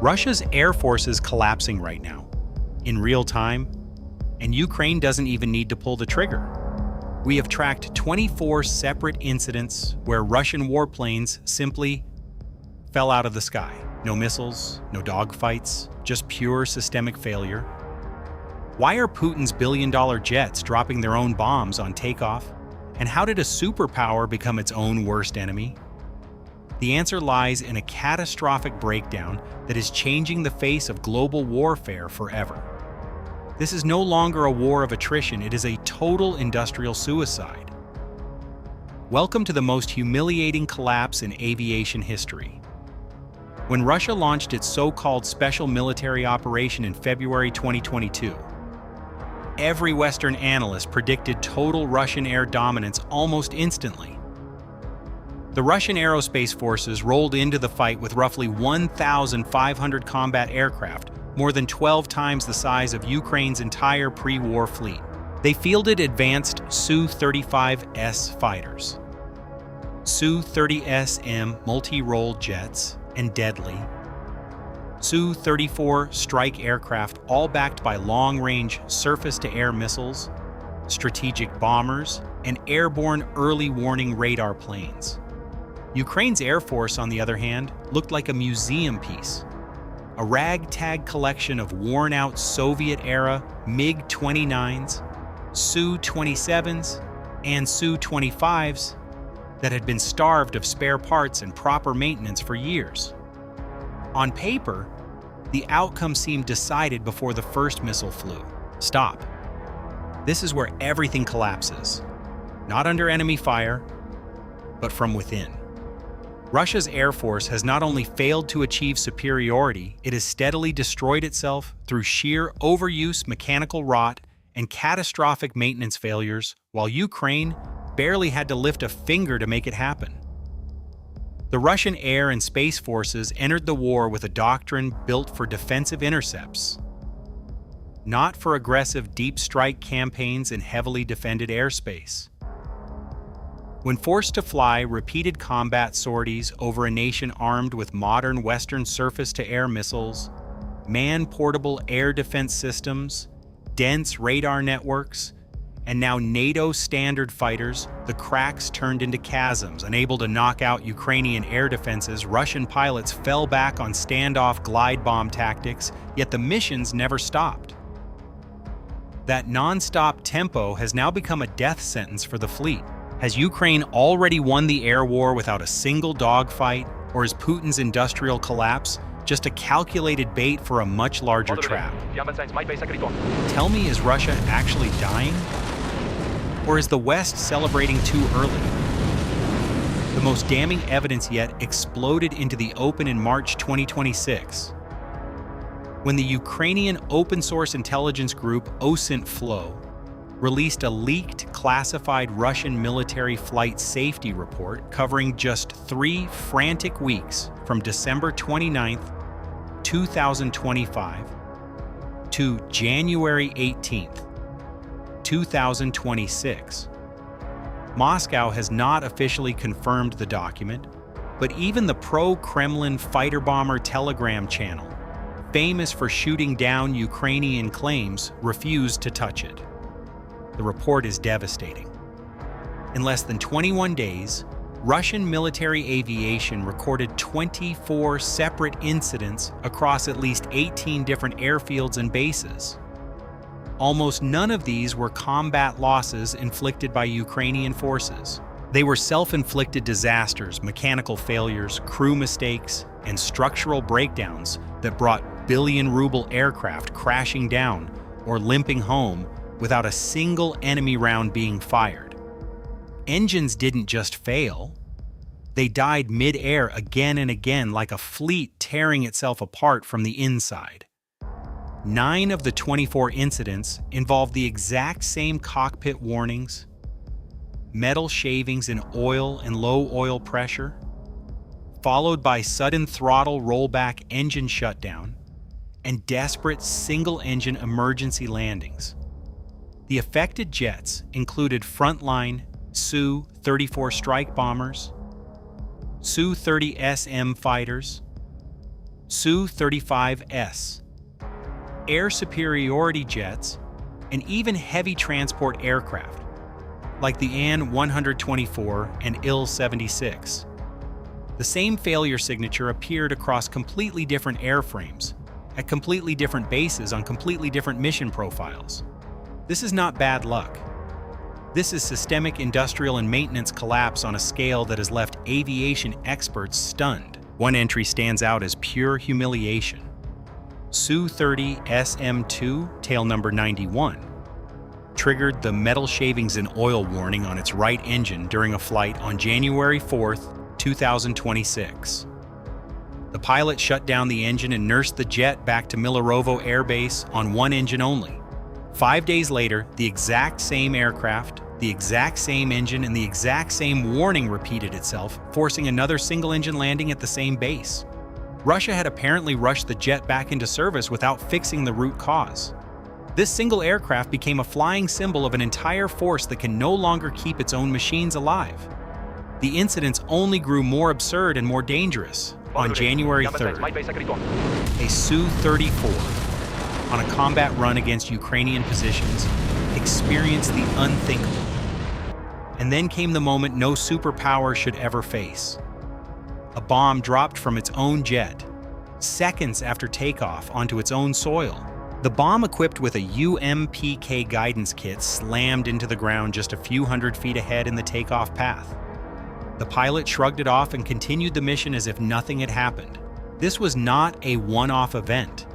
Russia's air force is collapsing right now, in real time, and Ukraine doesn't even need to pull the trigger. We have tracked 24 separate incidents where Russian warplanes simply fell out of the sky. No missiles, no dogfights, just pure systemic failure. Why are Putin's billion-dollar jets dropping their own bombs on takeoff? And how did a superpower become its own worst enemy? The answer lies in a catastrophic breakdown that is changing the face of global warfare forever. This is no longer a war of attrition, it is a total industrial suicide. Welcome to the most humiliating collapse in aviation history. When Russia launched its so-called special military operation in February 2022, every Western analyst predicted total Russian air dominance almost instantly. The Russian aerospace forces rolled into the fight with roughly 1,500 combat aircraft, more than 12 times the size of Ukraine's entire pre-war fleet. They fielded advanced Su-35S fighters, Su-30SM multi-role jets, and deadly Su-34 strike aircraft, all backed by long-range surface-to-air missiles, strategic bombers, and airborne early warning radar planes. Ukraine's Air Force, on the other hand, looked like a museum piece. A ragtag collection of worn-out Soviet-era MiG-29s, Su-27s, and Su-25s that had been starved of spare parts and proper maintenance for years. On paper, the outcome seemed decided before the first missile flew. Stop. This is where everything collapses. Not under enemy fire, but from within. Russia's Air Force has not only failed to achieve superiority, it has steadily destroyed itself through sheer overuse, mechanical rot, and catastrophic maintenance failures, while Ukraine barely had to lift a finger to make it happen. The Russian air and space forces entered the war with a doctrine built for defensive intercepts, not for aggressive deep strike campaigns in heavily defended airspace. When forced to fly repeated combat sorties over a nation armed with modern Western surface-to-air missiles, man-portable air defense systems, dense radar networks, and now NATO standard fighters, the cracks turned into chasms. Unable to knock out Ukrainian air defenses, Russian pilots fell back on standoff glide bomb tactics, yet the missions never stopped. That non-stop tempo has now become a death sentence for the fleet. Has Ukraine already won the air war without a single dogfight, or is Putin's industrial collapse just a calculated bait for a much larger trap? Tell me, is Russia actually dying? Or is the West celebrating too early? The most damning evidence yet exploded into the open in March 2026, when the Ukrainian open-source intelligence group OSINT-Flow released a leaked, classified Russian military flight safety report covering just 3 frantic weeks from December 29, 2025 to January 18, 2026. Moscow has not officially confirmed the document, but even the pro-Kremlin fighter bomber Telegram channel, famous for shooting down Ukrainian claims, refused to touch it. The report is devastating. In less than 21 days, Russian military aviation recorded 24 separate incidents across at least 18 different airfields and bases. Almost none of these were combat losses inflicted by Ukrainian forces. They were self-inflicted disasters, mechanical failures, crew mistakes, and structural breakdowns that brought billion-ruble aircraft crashing down or limping home without a single enemy round being fired. Engines didn't just fail. They died mid-air again and again, like a fleet tearing itself apart from the inside. 9 of the 24 incidents involved the exact same cockpit warnings, metal shavings in oil and low oil pressure, followed by sudden throttle rollback engine shutdown, and desperate single-engine emergency landings. The affected jets included frontline Su-34 strike bombers, Su-30SM fighters, Su-35S, air superiority jets, and even heavy transport aircraft, like the An-124 and Il-76. The same failure signature appeared across completely different airframes, at completely different bases on completely different mission profiles. This is not bad luck. This is systemic industrial and maintenance collapse on a scale that has left aviation experts stunned. One entry stands out as pure humiliation. Su-30 SM-2, tail number 91, triggered the metal shavings and oil warning on its right engine during a flight on January 4, 2026. The pilot shut down the engine and nursed the jet back to Milarovo Air Base on one engine only. 5 days later, the exact same aircraft, the exact same engine, and the exact same warning repeated itself, forcing another single-engine landing at the same base. Russia had apparently rushed the jet back into service without fixing the root cause. This single aircraft became a flying symbol of an entire force that can no longer keep its own machines alive. The incidents only grew more absurd and more dangerous. On January 3rd, a Su-34, on a combat run against Ukrainian positions, experienced the unthinkable. And then came the moment no superpower should ever face. A bomb dropped from its own jet, seconds after takeoff onto its own soil. The bomb, equipped with a UMPK guidance kit, slammed into the ground just a few hundred feet ahead in the takeoff path. The pilot shrugged it off and continued the mission as if nothing had happened. This was not a one-off event.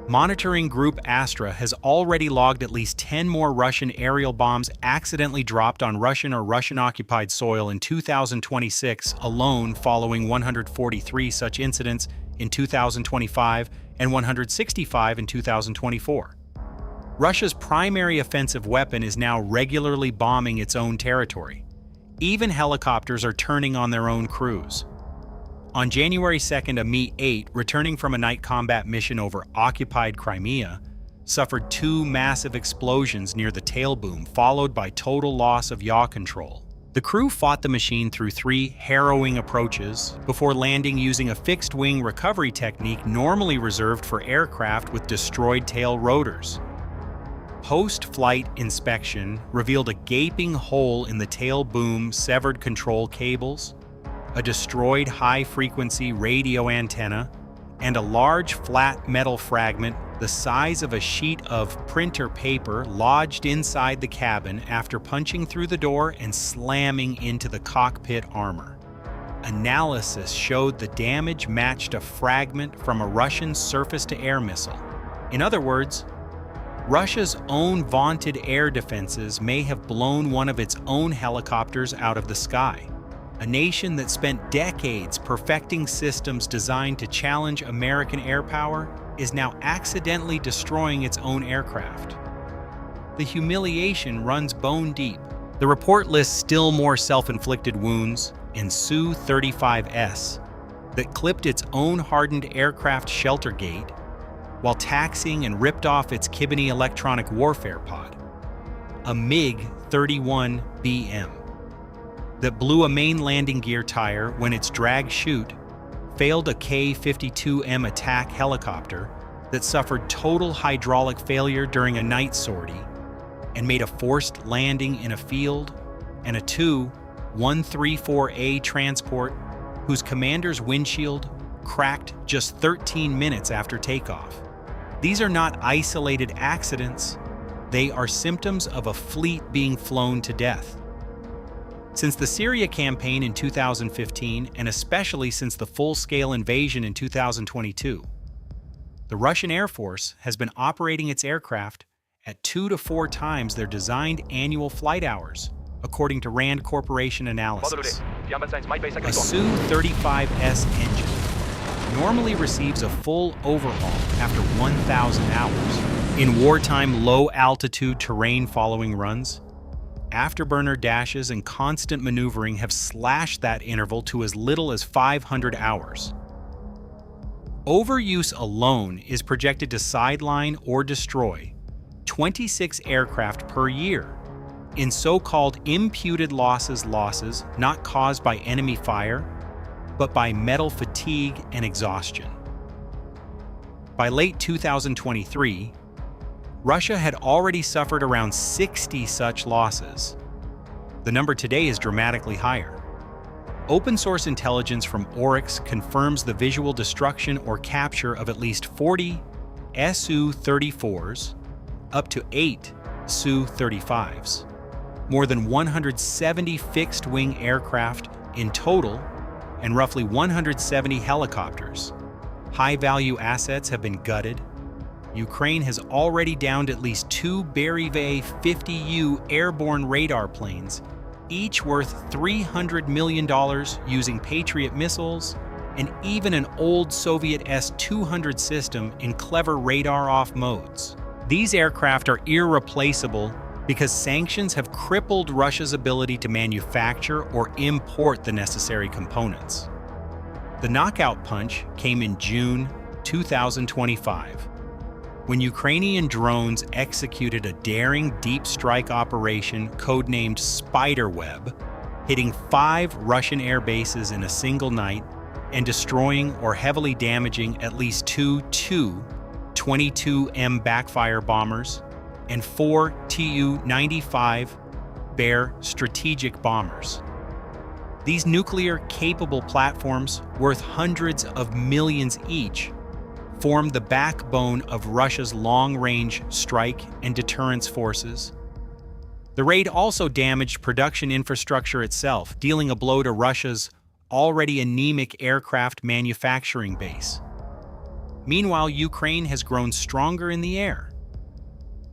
Monitoring Group Astra has already logged at least 10 more Russian aerial bombs accidentally dropped on Russian or Russian-occupied soil in 2026 alone, following 143 such incidents in 2025 and 165 in 2024. Russia's primary offensive weapon is now regularly bombing its own territory. Even helicopters are turning on their own crews. On January 2nd, a Mi-8, returning from a night combat mission over occupied Crimea, suffered 2 massive explosions near the tail boom, followed by total loss of yaw control. The crew fought the machine through 3 harrowing approaches before landing using a fixed-wing recovery technique normally reserved for aircraft with destroyed tail rotors. Post-flight inspection revealed a gaping hole in the tail boom, severed control cables, a destroyed high-frequency radio antenna, and a large flat metal fragment the size of a sheet of printer paper lodged inside the cabin after punching through the door and slamming into the cockpit armor. Analysis showed the damage matched a fragment from a Russian surface-to-air missile. In other words, Russia's own vaunted air defenses may have blown one of its own helicopters out of the sky. A nation that spent decades perfecting systems designed to challenge American air power is now accidentally destroying its own aircraft. The humiliation runs bone deep. The report lists still more self-inflicted wounds in Su-35S that clipped its own hardened aircraft shelter gate while taxiing and ripped off its Kibani electronic warfare pod, a MiG-31BM that blew a main landing gear tire when its drag chute failed a K-52M attack helicopter that suffered total hydraulic failure during a night sortie and made a forced landing in a field, and a Tu-134A transport whose commander's windshield cracked just 13 minutes after takeoff. These are not isolated accidents, they are symptoms of a fleet being flown to death. Since the Syria campaign in 2015, and especially since the full-scale invasion in 2022, the Russian Air Force has been operating its aircraft at 2 to 4 times their designed annual flight hours, according to RAND Corporation analysis. A Su-35S engine normally receives a full overhaul after 1,000 hours. In wartime low-altitude terrain following runs, afterburner dashes and constant maneuvering have slashed that interval to as little as 500 hours. Overuse alone is projected to sideline or destroy 26 aircraft per year in so-called imputed losses not caused by enemy fire, but by metal fatigue and exhaustion. By late 2023, Russia had already suffered around 60 such losses. The number today is dramatically higher. Open-source intelligence from Oryx confirms the visual destruction or capture of at least 40 Su-34s, up to 8 Su-35s, more than 170 fixed-wing aircraft in total, and roughly 170 helicopters. High-value assets have been gutted. Ukraine has already downed at least 2 Beriev 50U airborne radar planes, each worth $300 million using Patriot missiles, and even an old Soviet S-200 system in clever radar-off modes. These aircraft are irreplaceable because sanctions have crippled Russia's ability to manufacture or import the necessary components. The knockout punch came in June 2025, when Ukrainian drones executed a daring deep strike operation codenamed Spiderweb, hitting 5 Russian air bases in a single night and destroying or heavily damaging at least 2 Tu-22M backfire bombers and 4 Tu-95 Bear strategic bombers. These nuclear-capable platforms, worth hundreds of millions each, form the backbone of Russia's long-range strike and deterrence forces. The raid also damaged production infrastructure itself, dealing a blow to Russia's already anemic aircraft manufacturing base. Meanwhile, Ukraine has grown stronger in the air.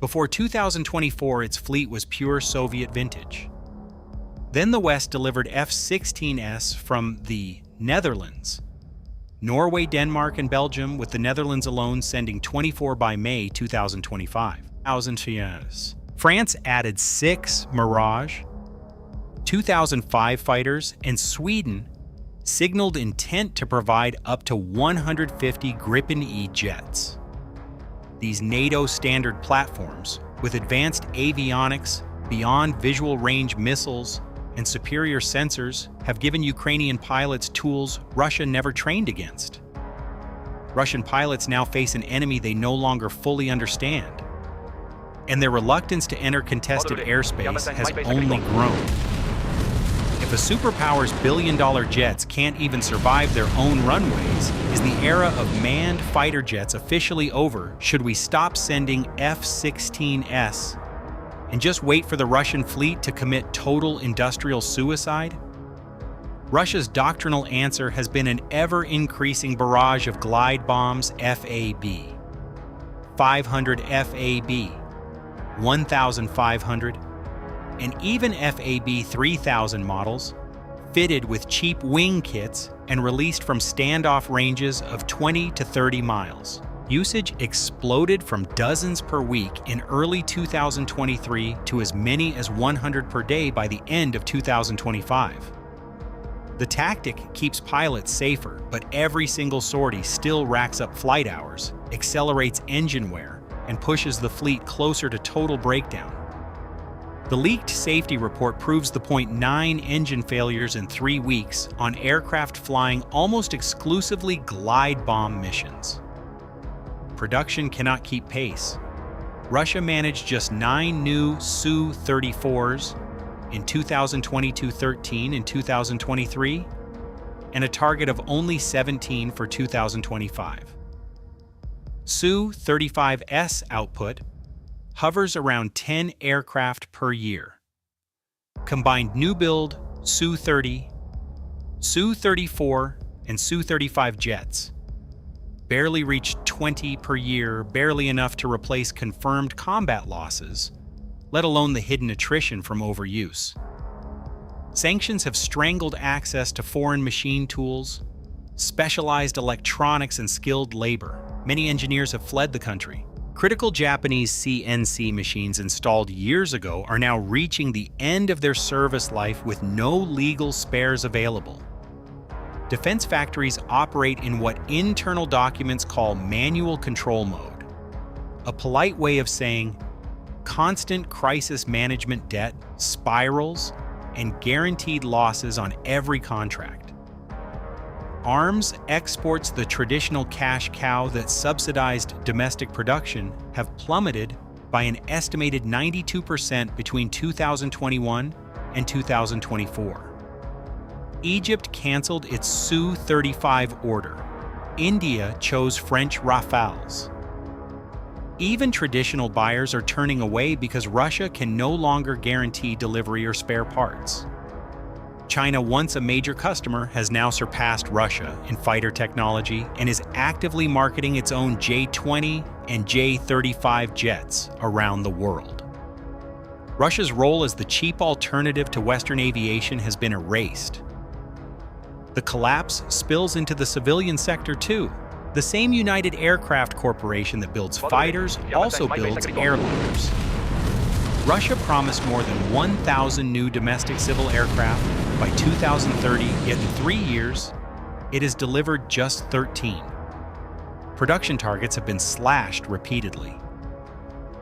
Before 2024, its fleet was pure Soviet vintage. Then the West delivered F-16s from the Netherlands, Norway, Denmark, and Belgium, with the Netherlands alone sending 24 by May 2025. France added 6 Mirage, 2005 fighters, and Sweden signaled intent to provide up to 150 Gripen-E jets. These NATO standard platforms, with advanced avionics, beyond visual range missiles, and superior sensors, have given Ukrainian pilots tools Russia never trained against. Russian pilots now face an enemy they no longer fully understand, and their reluctance to enter contested airspace has only grown. If a superpower's billion-dollar jets can't even survive their own runways, is the era of manned fighter jets officially over? Should we stop sending F-16s and just wait for the Russian fleet to commit total industrial suicide? Russia's doctrinal answer has been an ever-increasing barrage of glide bombs FAB, 500 FAB, 1,500, and even FAB 3000 models, fitted with cheap wing kits and released from standoff ranges of 20 to 30 miles. Usage exploded from dozens per week in early 2023 to as many as 100 per day by the end of 2025. The tactic keeps pilots safer, but every single sortie still racks up flight hours, accelerates engine wear, and pushes the fleet closer to total breakdown. The leaked safety report proves the point: 9 engine failures in 3 weeks on aircraft flying almost exclusively glide bomb missions. Production cannot keep pace. Russia managed just 9 new Su-34s in 2022-13 and 2023, and a target of only 17 for 2025. Su-35S output hovers around 10 aircraft per year. Combined new-build Su-30, Su-34, and Su-35 jets barely reach 20 per year, barely enough to replace confirmed combat losses, let alone the hidden attrition from overuse. Sanctions have strangled access to foreign machine tools, specialized electronics, and skilled labor. Many engineers have fled the country. Critical Japanese CNC machines installed years ago are now reaching the end of their service life with no legal spares available. Defense factories operate in what internal documents call manual control mode, a polite way of saying constant crisis management debt, spirals, and guaranteed losses on every contract. Arms exports, the traditional cash cow that subsidized domestic production, have plummeted by an estimated 92% between 2021 and 2024. Egypt canceled its Su-35 order. India chose French Rafales. Even traditional buyers are turning away because Russia can no longer guarantee delivery or spare parts. China, once a major customer, has now surpassed Russia in fighter technology and is actively marketing its own J-20 and J-35 jets around the world. Russia's role as the cheap alternative to Western aviation has been erased. The collapse spills into the civilian sector too. The same United Aircraft Corporation that builds fighters also builds airliners. Russia promised more than 1,000 new domestic civil aircraft by 2030, yet in 3 years, it has delivered just 13. Production targets have been slashed repeatedly.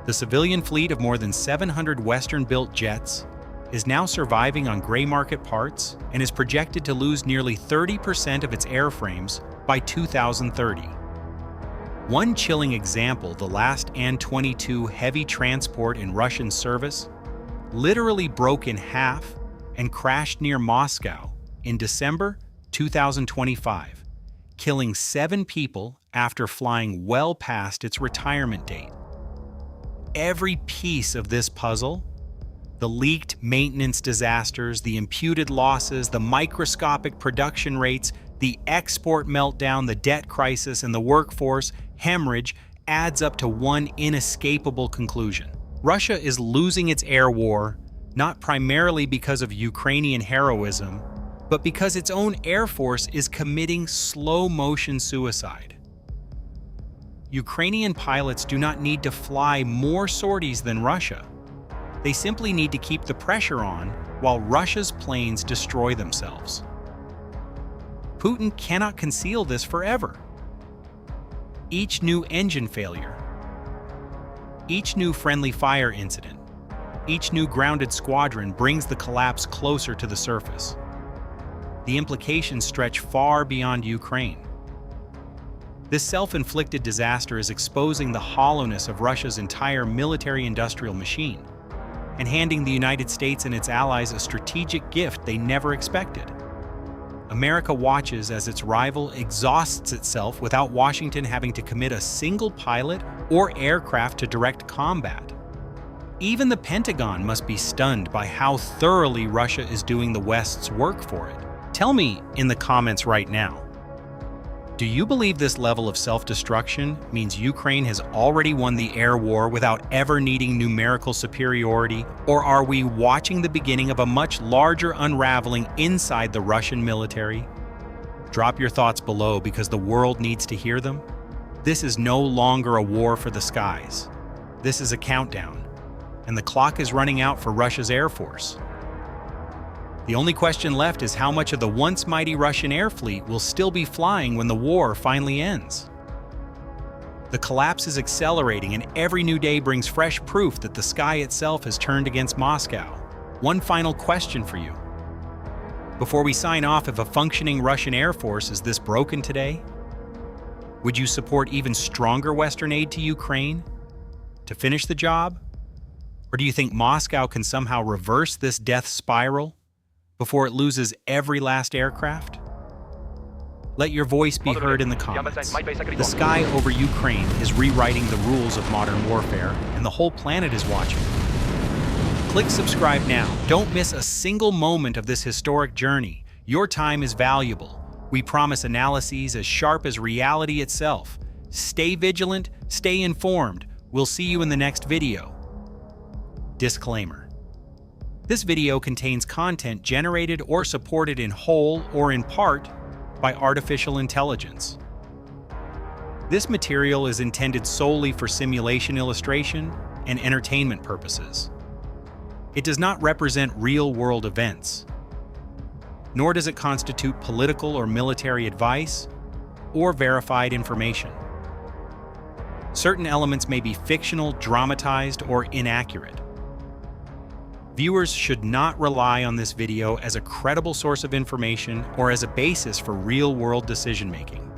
The civilian fleet of more than 700 Western-built jets is now surviving on gray market parts and is projected to lose nearly 30% of its airframes by 2030. One chilling example, the last An-22 heavy transport in Russian service, literally broke in half and crashed near Moscow in December 2025, killing 7 people after flying well past its retirement date. Every piece of this puzzle, the leaked maintenance disasters, the imputed losses, the microscopic production rates, the export meltdown, the debt crisis, and the workforce hemorrhage adds up to one inescapable conclusion. Russia is losing its air war, not primarily because of Ukrainian heroism, but because its own air force is committing slow-motion suicide. Ukrainian pilots do not need to fly more sorties than Russia. They simply need to keep the pressure on while Russia's planes destroy themselves. Putin cannot conceal this forever. Each new engine failure, each new friendly fire incident, each new grounded squadron brings the collapse closer to the surface. The implications stretch far beyond Ukraine. This self-inflicted disaster is exposing the hollowness of Russia's entire military-industrial machine and handing the United States and its allies a strategic gift they never expected. America watches as its rival exhausts itself without Washington having to commit a single pilot or aircraft to direct combat. Even the Pentagon must be stunned by how thoroughly Russia is doing the West's work for it. Tell me in the comments right now, do you believe this level of self-destruction means Ukraine has already won the air war without ever needing numerical superiority, or are we watching the beginning of a much larger unraveling inside the Russian military? Drop your thoughts below because the world needs to hear them. This is no longer a war for the skies. This is a countdown, and the clock is running out for Russia's Air Force. The only question left is how much of the once mighty Russian air fleet will still be flying when the war finally ends. The collapse is accelerating, and every new day brings fresh proof that the sky itself has turned against Moscow. One final question for you. Before we sign off, if a functioning Russian Air Force is this broken today, would you support even stronger Western aid to Ukraine to finish the job? Or do you think Moscow can somehow reverse this death spiral before it loses every last aircraft? Let your voice be heard in the comments. The sky over Ukraine is rewriting the rules of modern warfare, and the whole planet is watching. Click subscribe now. Don't miss a single moment of this historic journey. Your time is valuable. We promise analyses as sharp as reality itself. Stay vigilant, stay informed. We'll see you in the next video. Disclaimer. This video contains content generated or supported in whole or in part by artificial intelligence. This material is intended solely for simulation illustration and entertainment purposes. It does not represent real-world events, nor does it constitute political or military advice or verified information. Certain elements may be fictional, dramatized, or inaccurate. Viewers should not rely on this video as a credible source of information or as a basis for real-world decision-making.